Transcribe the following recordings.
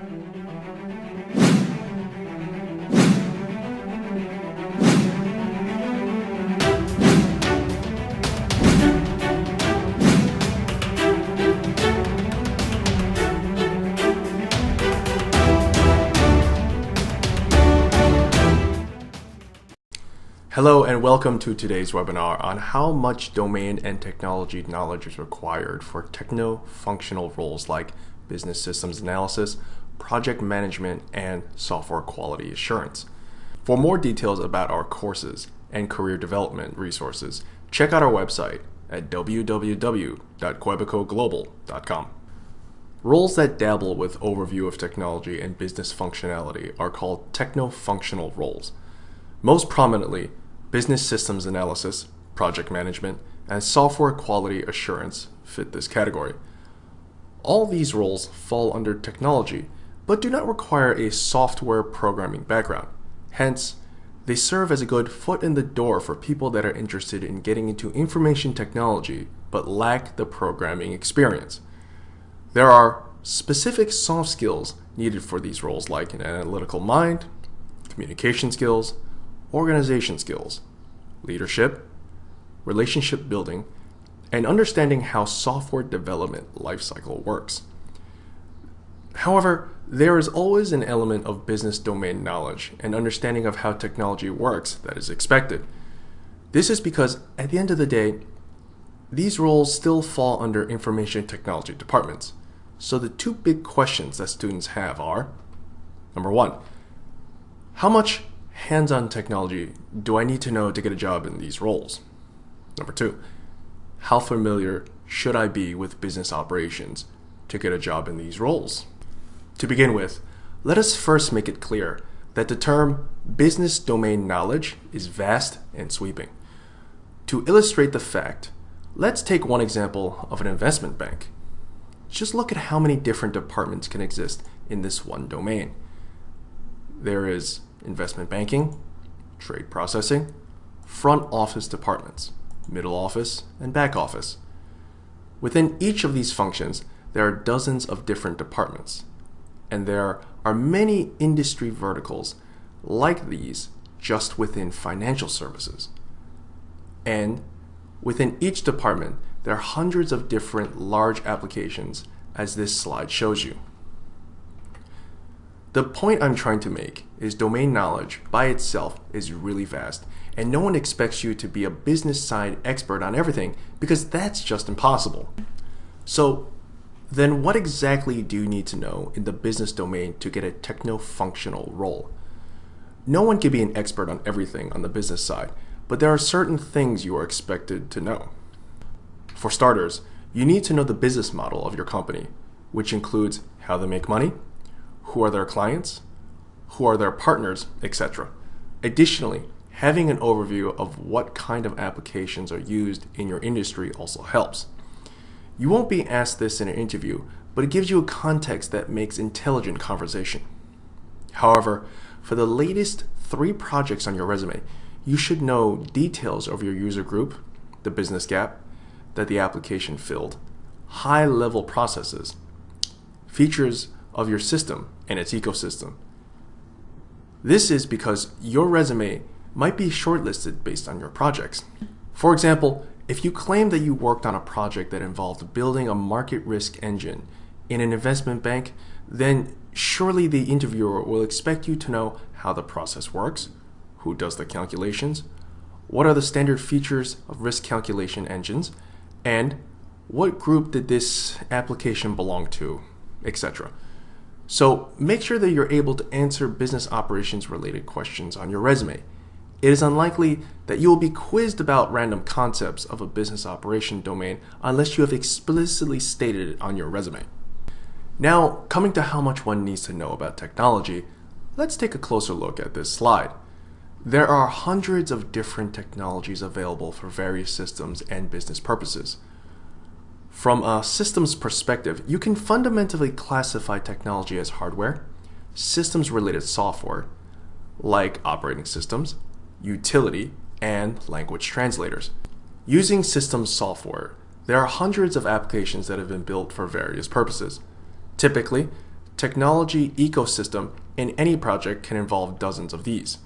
Hello and welcome to today's webinar on how much domain and technology knowledge is required for techno-functional roles like business systems analysis, project management, and software quality assurance. For more details about our courses and career development resources, check out our website at www.kuebikoglobal.com. Roles that dabble with overview of technology and business functionality are called techno-functional roles. Most prominently, business systems analysis, project management, and software quality assurance fit this category. All these roles fall under technology, but do not require a software programming background. Hence, they serve as a good foot in the door for people that are interested in getting into information technology but lack the programming experience. There are specific soft skills needed for these roles like an analytical mind, communication skills, organization skills, leadership, relationship building, and understanding how software development lifecycle works. However, there is always an element of business domain knowledge and understanding of how technology works that is expected. This is because, at the end of the day, these roles still fall under information technology departments. So the two big questions that students have are, number one, how much hands-on technology do I need to know to get a job in these roles? Number two, how familiar should I be with business operations to get a job in these roles? To begin with, let us first make it clear that the term business domain knowledge is vast and sweeping. To illustrate the fact, let's take one example of an investment bank. Just look at how many different departments can exist in this one domain. There is investment banking, trade processing, front office departments, middle office, and back office. Within each of these functions, there are dozens of different departments, and there are many industry verticals like these just within financial services. And within each department, there are hundreds of different large applications, as this slide shows you. The point I'm trying to make is domain knowledge by itself is really vast, and no one expects you to be a business side expert on everything because that's just impossible. So then what exactly do you need to know in the business domain to get a techno-functional role? No one can be an expert on everything on the business side, but there are certain things you are expected to know. For starters, you need to know the business model of your company, which includes how they make money, who are their clients, who are their partners, etc. Additionally, having an overview of what kind of applications are used in your industry also helps. You won't be asked this in an interview, but it gives you a context that makes intelligent conversation. However, for the latest 3 projects on your resume, you should know details of your user group, the business gap that the application filled, high-level processes, features of your system and its ecosystem. This is because your resume might be shortlisted based on your projects. For example, if you claim that you worked on a project that involved building a market risk engine in an investment bank, then surely the interviewer will expect you to know how the process works, who does the calculations, what are the standard features of risk calculation engines, and what group did this application belong to, etc. So make sure that you're able to answer business operations related questions on your resume. It is unlikely that you will be quizzed about random concepts of a business operation domain unless you have explicitly stated it on your resume. Now, coming to how much one needs to know about technology, let's take a closer look at this slide. There are hundreds of different technologies available for various systems and business purposes. From a systems perspective, you can fundamentally classify technology as hardware, systems-related software, like operating systems, utility, and language translators. Using systems software, there are hundreds of applications that have been built for various purposes. Typically, technology ecosystem in any project can involve dozens of these.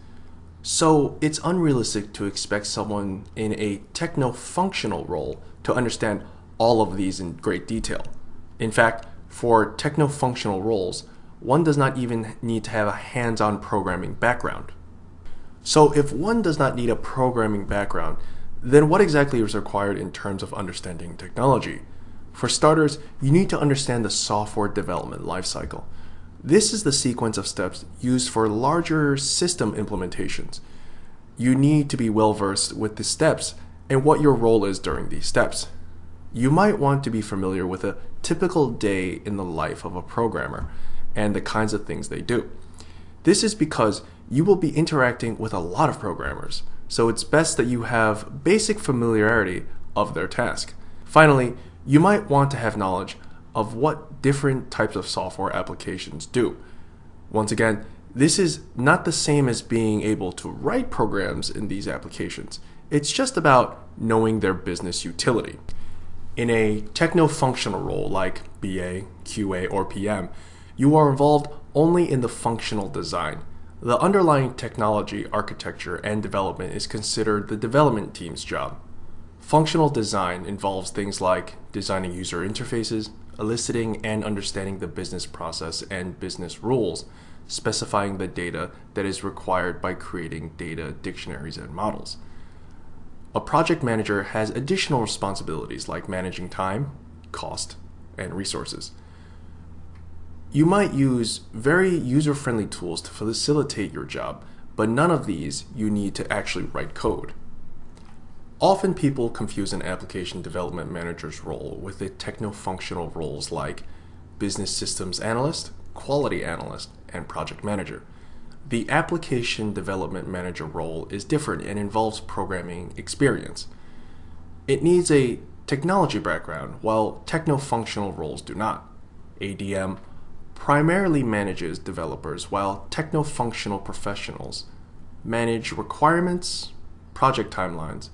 So it's unrealistic to expect someone in a techno-functional role to understand all of these in great detail. In fact, for techno-functional roles, one does not even need to have a hands-on programming background. So if one does not need a programming background, then what exactly is required in terms of understanding technology? For starters, you need to understand the software development lifecycle. This is the sequence of steps used for larger system implementations. You need to be well versed with the steps and what your role is during these steps. You might want to be familiar with a typical day in the life of a programmer and the kinds of things they do. This is because you will be interacting with a lot of programmers, so it's best that you have basic familiarity of their task. Finally, you might want to have knowledge of what different types of software applications do. Once again, this is not the same as being able to write programs in these applications. It's just about knowing their business utility. In a techno-functional role like BA, QA, or PM, you are involved only in the functional design. The underlying technology, architecture, and development is considered the development team's job. Functional design involves things like designing user interfaces, eliciting and understanding the business process and business rules, specifying the data that is required by creating data dictionaries and models. A project manager has additional responsibilities like managing time, cost, and resources. You might use very user-friendly tools to facilitate your job, but none of these you need to actually write code. Often people confuse an application development manager's role with the techno-functional roles like business systems analyst, quality analyst, and project manager. The application development manager role is different and involves programming experience. It needs a technology background, while techno-functional roles do not. ADM primarily manages developers, while techno-functional professionals manage requirements, project timelines,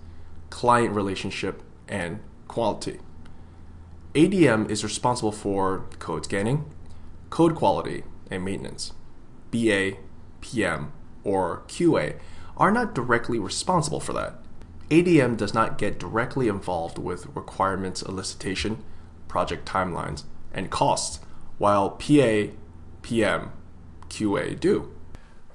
client relationship, and quality. ADM is responsible for code scanning, code quality, and maintenance. BA, PM, or QA are not directly responsible for that. ADM does not get directly involved with requirements elicitation, project timelines, and costs, while PA, PM, QA do.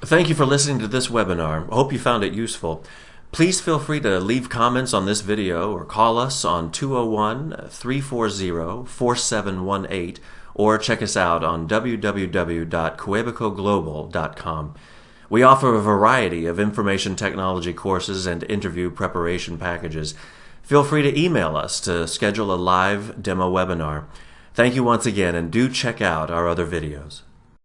Thank you for listening to this webinar. I hope you found it useful. Please feel free to leave comments on this video or call us on 201-340-4718 or check us out on www.kuebikoglobal.com. We offer a variety of information technology courses and interview preparation packages. Feel free to email us to schedule a live demo webinar. Thank you once again, and do check out our other videos.